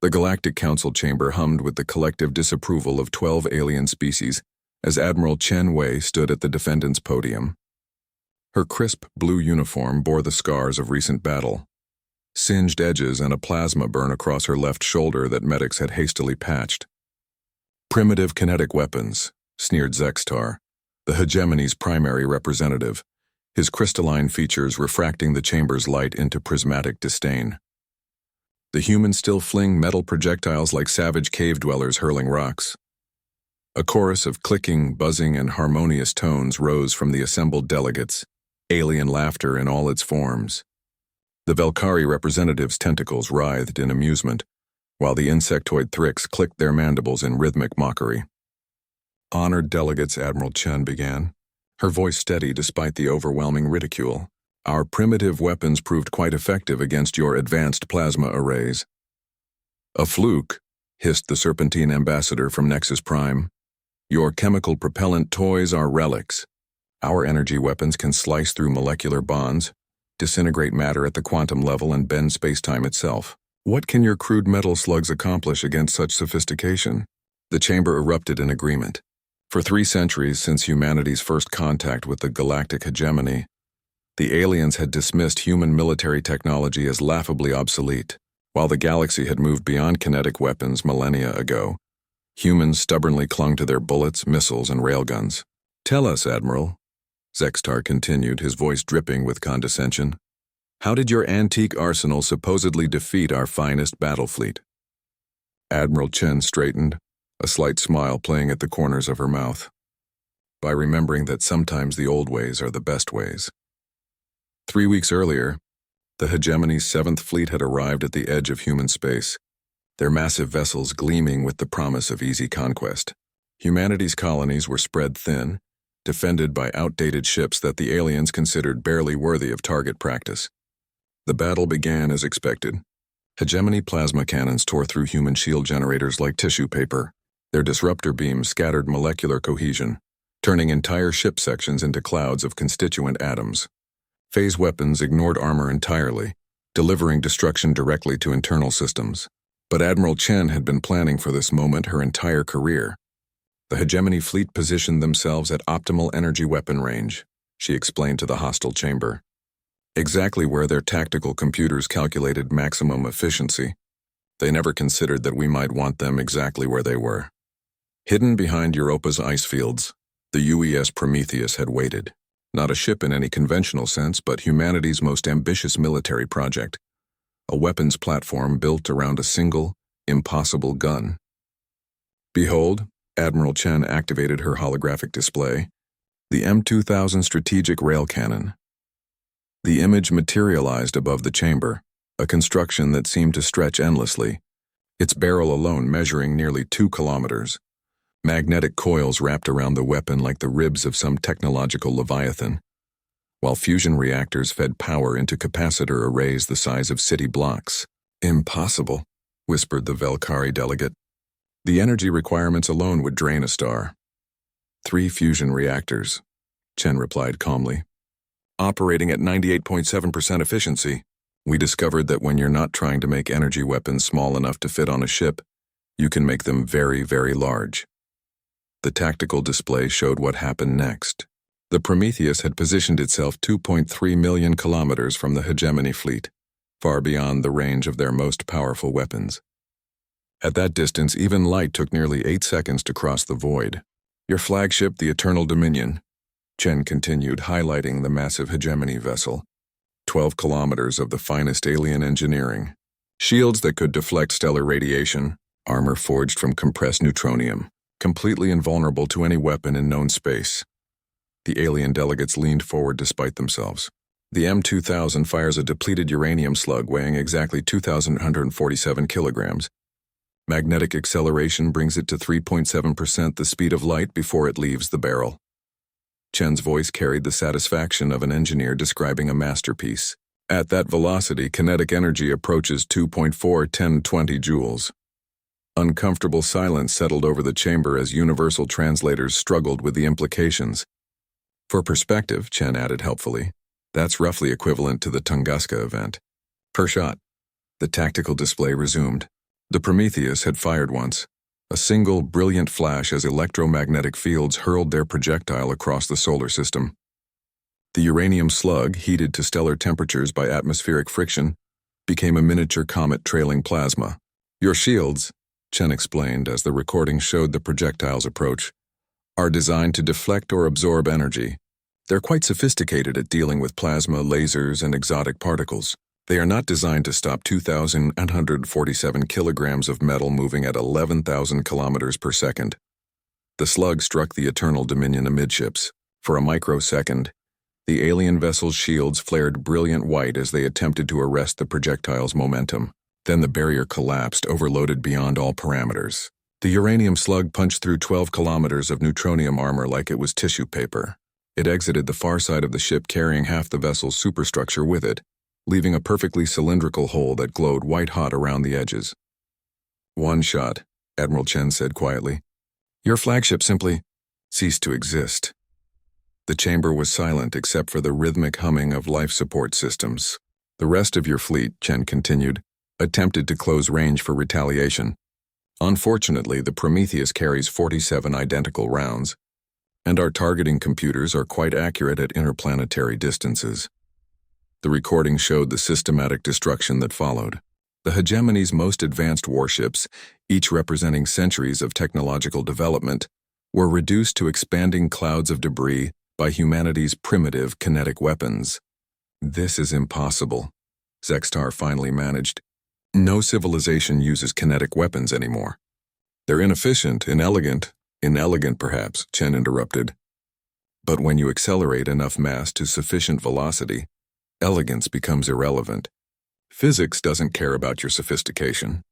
The Galactic Council chamber hummed with the collective disapproval of 12 alien species as Admiral Chen Wei stood at the defendant's podium. Her crisp blue uniform bore the scars of recent battle, singed edges and a plasma burn across her left shoulder that medics had hastily patched. Primitive kinetic weapons, sneered Zextar, the hegemony's primary representative, his crystalline features refracting the chamber's light into prismatic disdain. The humans still fling metal projectiles like savage cave dwellers hurling rocks. A chorus of clicking, buzzing, and harmonious tones rose from the assembled delegates, alien laughter in all its forms. The Valkyrie representatives' tentacles writhed in amusement, while the insectoid Thrix clicked their mandibles in rhythmic mockery. Honored delegates, Admiral Chen began, her voice steady despite the overwhelming ridicule. Our primitive weapons proved quite effective against your advanced plasma arrays. A fluke, hissed the Serpentine ambassador from Nexus Prime. Your chemical propellant toys are relics. Our energy weapons can slice through molecular bonds, disintegrate matter at the quantum level, and bend space-time itself. What can your crude metal slugs accomplish against such sophistication? The chamber erupted in agreement. For 3 centuries since humanity's first contact with the galactic hegemony, the aliens had dismissed human military technology as laughably obsolete. While the galaxy had moved beyond kinetic weapons millennia ago, humans stubbornly clung to their bullets, missiles, and railguns. Tell us, Admiral, Zextar continued, his voice dripping with condescension. How did your antique arsenal supposedly defeat our finest battle fleet? Admiral Chen straightened, a slight smile playing at the corners of her mouth. By remembering that sometimes the old ways are the best ways. 3 weeks earlier, the hegemony's 7th Fleet had arrived at the edge of human space, their massive vessels gleaming with the promise of easy conquest. Humanity's colonies were spread thin, defended by outdated ships that the aliens considered barely worthy of target practice. The battle began as expected. Hegemony plasma cannons tore through human shield generators like tissue paper. Their disruptor beams scattered molecular cohesion, turning entire ship sections into clouds of constituent atoms. Phase weapons ignored armor entirely, delivering destruction directly to internal systems. But Admiral Chen had been planning for this moment her entire career. The hegemony fleet positioned themselves at optimal energy weapon range, she explained to the hostile chamber. Exactly where their tactical computers calculated maximum efficiency. They never considered that we might want them exactly where they were. Hidden behind Europa's ice fields, the UES Prometheus had waited. Not a ship in any conventional sense, but humanity's most ambitious military project. A weapons platform built around a single, impossible gun. Behold, Admiral Chen activated her holographic display, the M2000 strategic rail cannon. The image materialized above the chamber, a construction that seemed to stretch endlessly, its barrel alone measuring nearly 2 kilometers. Magnetic coils wrapped around the weapon like the ribs of some technological leviathan, while fusion reactors fed power into capacitor arrays the size of city blocks. Impossible, whispered the Valkyrie delegate. The energy requirements alone would drain a star. 3 fusion reactors, Chen replied calmly. Operating at 98.7% efficiency, we discovered that when you're not trying to make energy weapons small enough to fit on a ship, you can make them very, very large. The tactical display showed what happened next. The Prometheus had positioned itself 2.3 million kilometers from the hegemony fleet, far beyond the range of their most powerful weapons. At that distance, even light took nearly 8 seconds to cross the void. Your flagship, the Eternal Dominion, Chen continued, highlighting the massive hegemony vessel. 12 kilometers of the finest alien engineering. Shields that could deflect stellar radiation, armor forged from compressed neutronium, completely invulnerable to any weapon in known space. The alien delegates leaned forward despite themselves. The M2000 fires a depleted uranium slug weighing exactly 2,147 kilograms. Magnetic acceleration brings it to 3.7% the speed of light before it leaves the barrel. Chen's voice carried the satisfaction of an engineer describing a masterpiece. At that velocity, kinetic energy approaches 2.41020 joules. Uncomfortable silence settled over the chamber as universal translators struggled with the implications. For perspective, Chen added helpfully, that's roughly equivalent to the Tunguska event. Per shot. The tactical display resumed. The Prometheus had fired once, a single brilliant flash as electromagnetic fields hurled their projectile across the solar system. The uranium slug, heated to stellar temperatures by atmospheric friction, became a miniature comet trailing plasma. Your shields, Chen explained as the recording showed the projectile's approach, are designed to deflect or absorb energy. They're quite sophisticated at dealing with plasma, lasers, and exotic particles. They are not designed to stop 2,147 kilograms of metal moving at 11,000 kilometers per second. The slug struck the Eternal Dominion amidships. For a microsecond, the alien vessel's shields flared brilliant white as they attempted to arrest the projectile's momentum. Then the barrier collapsed, overloaded beyond all parameters. The uranium slug punched through 12 kilometers of neutronium armor like it was tissue paper. It exited the far side of the ship carrying half the vessel's superstructure with it, leaving a perfectly cylindrical hole that glowed white-hot around the edges. "One shot," Admiral Chen said quietly. "Your flagship simply ceased to exist." The chamber was silent except for the rhythmic humming of life support systems. "The rest of your fleet," Chen continued, "attempted to close range for retaliation. Unfortunately, the Prometheus carries 47 identical rounds, and our targeting computers are quite accurate at interplanetary distances." The recording showed the systematic destruction that followed. The hegemony's most advanced warships, each representing centuries of technological development, were reduced to expanding clouds of debris by humanity's primitive kinetic weapons. "This is impossible," Zextar finally managed. "No civilization uses kinetic weapons anymore." "They're inefficient, inelegant perhaps," Chen interrupted. "But when you accelerate enough mass to sufficient velocity, elegance becomes irrelevant. Physics doesn't care about your sophistication.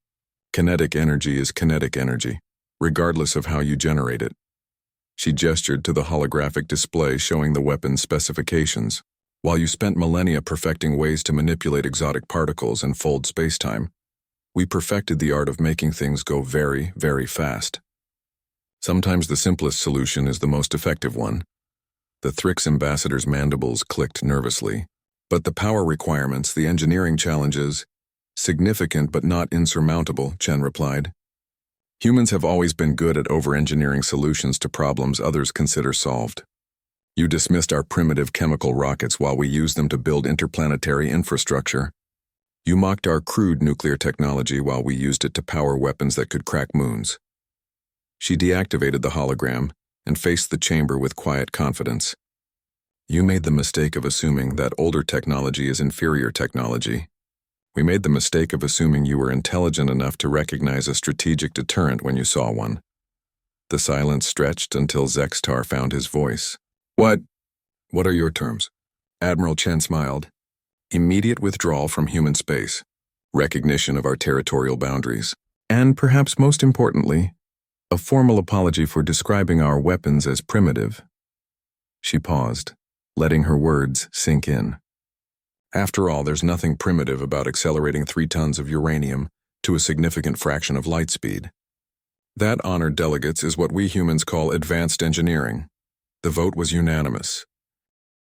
Kinetic energy is kinetic energy, regardless of how you generate it." She gestured to the holographic display showing the weapon's specifications. "While you spent millennia perfecting ways to manipulate exotic particles and fold spacetime, we perfected the art of making things go very, very fast. Sometimes the simplest solution is the most effective one." The Thrix ambassador's mandibles clicked nervously. "But the power requirements, the engineering challenges, significant but not insurmountable," Chen replied. "Humans have always been good at over-engineering solutions to problems others consider solved. You dismissed our primitive chemical rockets while we used them to build interplanetary infrastructure. You mocked our crude nuclear technology while we used it to power weapons that could crack moons." She deactivated the hologram and faced the chamber with quiet confidence. "You made the mistake of assuming that older technology is inferior technology. We made the mistake of assuming you were intelligent enough to recognize a strategic deterrent when you saw one." The silence stretched until Zextar found his voice. What are your terms?" Admiral Chen smiled. "Immediate withdrawal from human space, recognition of our territorial boundaries, and perhaps most importantly, a formal apology for describing our weapons as primitive." She paused, letting her words sink in. "After all, there's nothing primitive about accelerating 3 tons of uranium to a significant fraction of light speed. That, honored delegates, is what we humans call advanced engineering." The vote was unanimous.